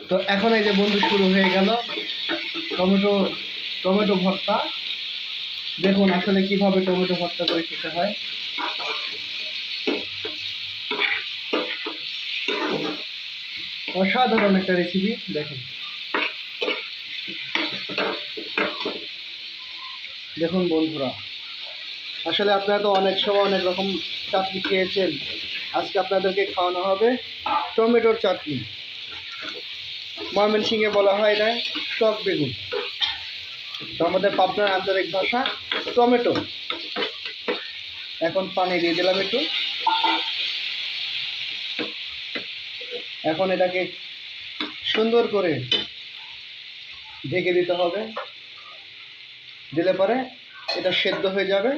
তো এখন এই যে বন্ধু শুরু হয়ে গেল টমেটো টমেটো ভর্তা। দেখুন আসলে কিভাবে টমেটো ভর্তা করে খেতে হয়। অসাধারণ একটা রেসিপি। দেখুন দেখুন বন্ধুরা, আসলে আপনারা তো অনেক সময় অনেক রকম চাটনি খেয়েছেন। আজকে আপনাদেরকে খাওয়ানো হবে টমেটোর চাটনি। ময়মনসিংহে বলা হয় না টক বেগুন, তো আমাদের পাবনার আঞ্চলিক ভাষা টমেটো। এখন পানি দিয়ে দিলাম একটু। এখন এটাকে সুন্দর করে ঢেকে দিতে হবে, দিলে পরে এটা সেদ্ধ হয়ে যাবে।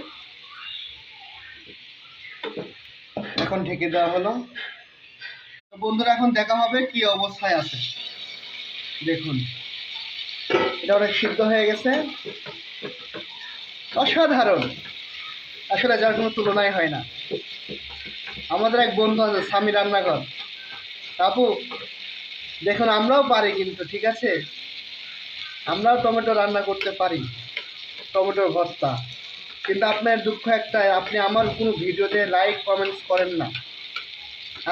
এখন ঢেকে দেওয়া হলো। বন্ধুরা এখন দেখা হবে কি অবস্থায় আছে। দেখুন এটা অনেক সিদ্ধ হয়ে গেছে, অসাধারণ, আসলে যার কোনো তুলনাই হয় না। আমাদের এক বন্ধু আছে স্বামী রান্নাঘর, আপু দেখুন আমরাও পারি কিন্তু, ঠিক আছে, আমরাও টমেটো রান্না করতে পারি, টমেটোর ভর্তা। কিন্তু আপনার দুঃখ একটাই, আপনি আমার কোনো ভিডিওতে লাইক কমেন্টস করেন না।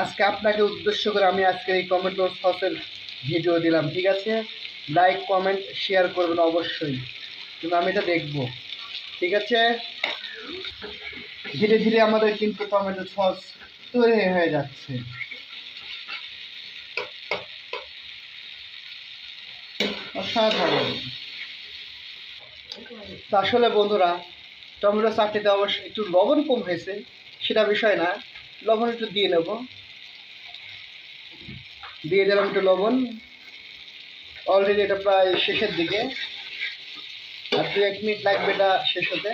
আজকে আপনাকে উদ্দেশ্য করে আমি আজকে এই টমেটো সসের ভিডিও দিলাম, ঠিক আছে। লাইক কমেন্ট শেয়ার করবেন অবশ্যই, কিন্তু আমি এটা দেখব, ঠিক আছে। ধীরে ধীরে আমাদের কিন্তু টমেটো সস তৈরি হয়ে যাচ্ছে। অসাধারণ। তো আসলে বন্ধুরা, টমেটো চাটনিতে অবশ্যই একটু লবণ কম হয়েছে, সেটা বিষয় না। লবণ একটু দিয়ে নেব, দিয়ে দিলাম একটু লবণ। অলরেডি এটা প্রায় শেষের দিকে, আর 2-1 মিনিট লাগবে এটা শেষ হতে।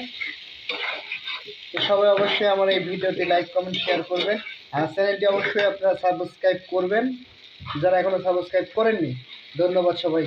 তো সবাই অবশ্যই আমার এই ভিডিওটি লাইক কমেন্ট শেয়ার করবেন, আর চ্যানেলটি অবশ্যই আপনারা সাবস্ক্রাইব করবেন যারা এখনও সাবস্ক্রাইব করেননি। ধন্যবাদ সবাই।